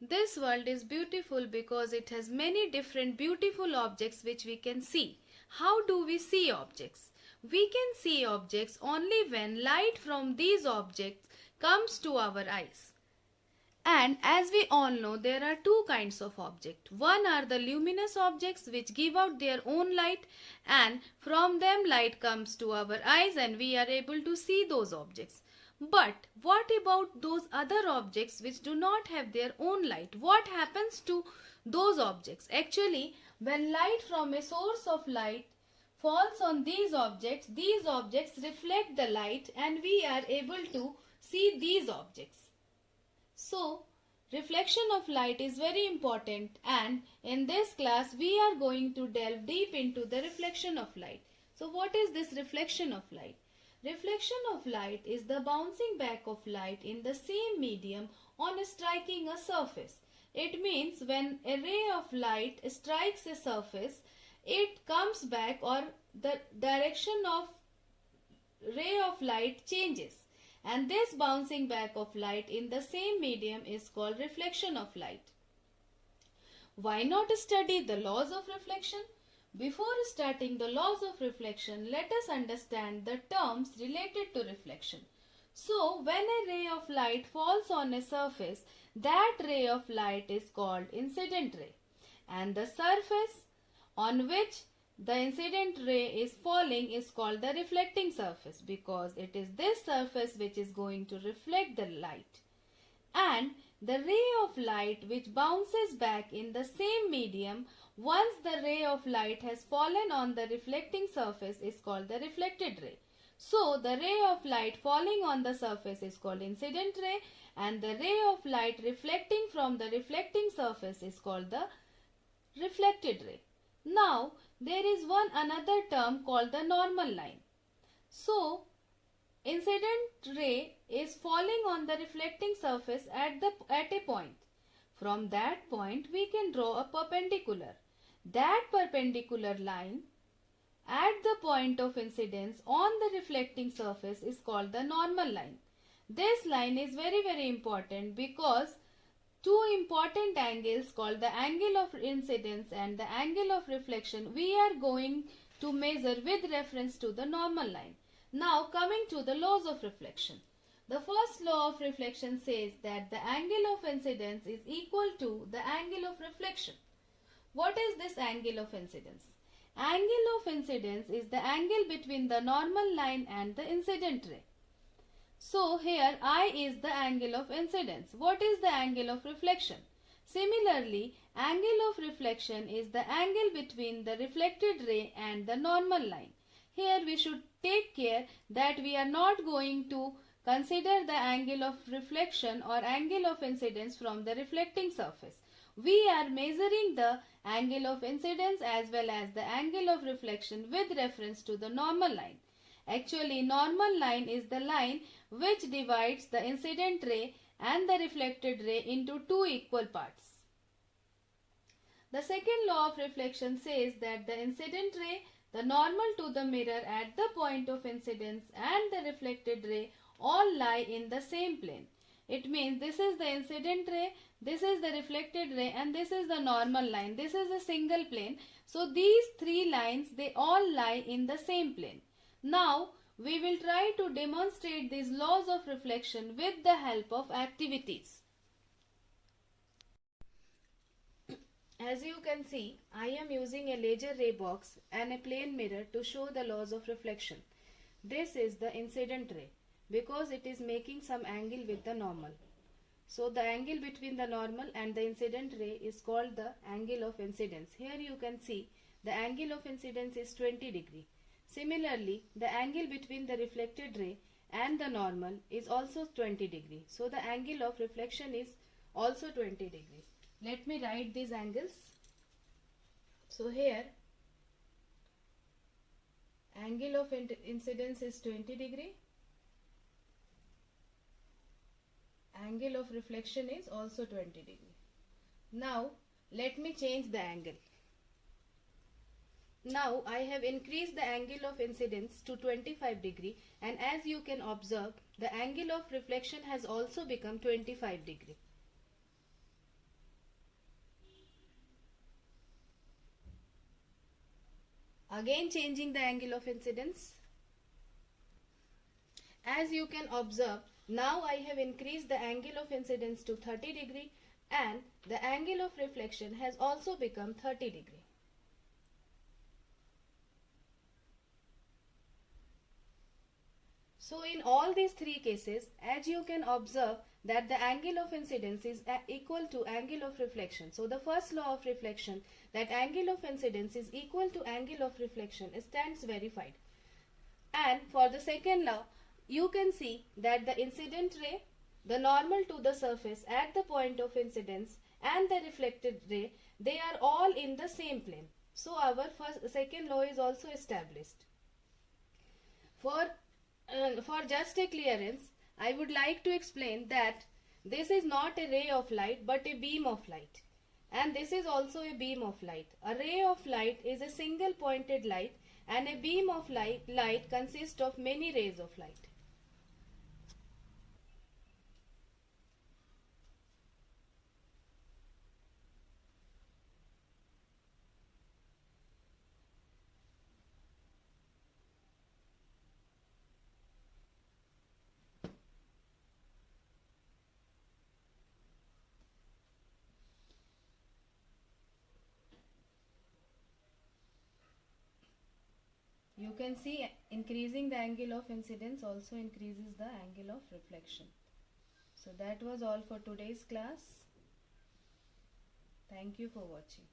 This world is beautiful because it has many different beautiful objects which we can see. How do we see objects? We can see objects only when light from these objects comes to our eyes. And as we all know, there are two kinds of objects. One are the luminous objects which give out their own light, and from them light comes to our eyes and we are able to see those objects. But what about those other objects which do not have their own light? What happens to those objects? Actually, when light from a source of light falls on these objects reflect the light and we are able to see these objects. So, reflection of light is very important, and in this class we are going to delve deep into the reflection of light. So, what is this reflection of light? Reflection of light is the bouncing back of light in the same medium on striking a surface. It means when a ray of light strikes a surface, it comes back, or the direction of ray of light changes. And this bouncing back of light in the same medium is called reflection of light. Why not study the laws of reflection? Before starting the laws of reflection, let us understand the terms related to reflection. So, when a ray of light falls on a surface, that ray of light is called incident ray. And the surface on which the incident ray is falling is called the reflecting surface, because it is this surface which is going to reflect the light. And the ray of light which bounces back in the same medium once the ray of light has fallen on the reflecting surface is called the reflected ray. So, the ray of light falling on the surface is called incident ray, and the ray of light reflecting from the reflecting surface is called the reflected ray. Now, there is another term called the normal line. So, incident ray is falling on the reflecting surface at a point. From that point, we can draw a perpendicular. That perpendicular line at the point of incidence on the reflecting surface is called the normal line. This line is very important because two important angles called the angle of incidence and the angle of reflection we are going to measure with reference to the normal line. Now, coming to the laws of reflection. The first law of reflection says that the angle of incidence is equal to the angle of reflection. What is this angle of incidence? Angle of incidence is the angle between the normal line and the incident ray. So, here I is the angle of incidence. What is the angle of reflection? Similarly, angle of reflection is the angle between the reflected ray and the normal line. Here we should take care that we are not going to consider the angle of reflection or angle of incidence from the reflecting surface. We are measuring the angle of incidence as well as the angle of reflection with reference to the normal line. Actually, normal line is the line which divides the incident ray and the reflected ray into two equal parts. The second law of reflection says that the incident ray, the normal to the mirror at the point of incidence, and the reflected ray all lie in the same plane. It means this is the incident ray, this is the reflected ray, and this is the normal line. This is a single plane. So these three lines, they all lie in the same plane. Now, we will try to demonstrate these laws of reflection with the help of activities. As you can see, I am using a laser ray box and a plane mirror to show the laws of reflection. This is the incident ray because it is making some angle with the normal. So the angle between the normal and the incident ray is called the angle of incidence. Here you can see the angle of incidence is 20 degree. Similarly, the angle between the reflected ray and the normal is also 20 degree. So the angle of reflection is also 20 degree. Let me write these angles. So here angle of incidence is 20 degree. Angle of reflection is also 20 degree. Now let me change the angle. Now I have increased the angle of incidence to 25 degree, and as you can observe, the angle of reflection has also become 25 degree. Again changing the angle of incidence. As you can observe, now I have increased the angle of incidence to 30 degree and the angle of reflection has also become 30 degree. So in all these three cases, as you can observe that the angle of incidence is equal to angle of reflection. So the first law of reflection, that angle of incidence is equal to angle of reflection, stands verified. And for the second law, you can see that the incident ray, the normal to the surface at the point of incidence, and the reflected ray, they are all in the same plane. So our second law is also established. For just a clearance, I would like to explain that this is not a ray of light but a beam of light. And this is also a beam of light. A ray of light is a single pointed light and a beam of light consists of many rays of light. You can see increasing the angle of incidence also increases the angle of reflection. So that was all for today's class. Thank you for watching.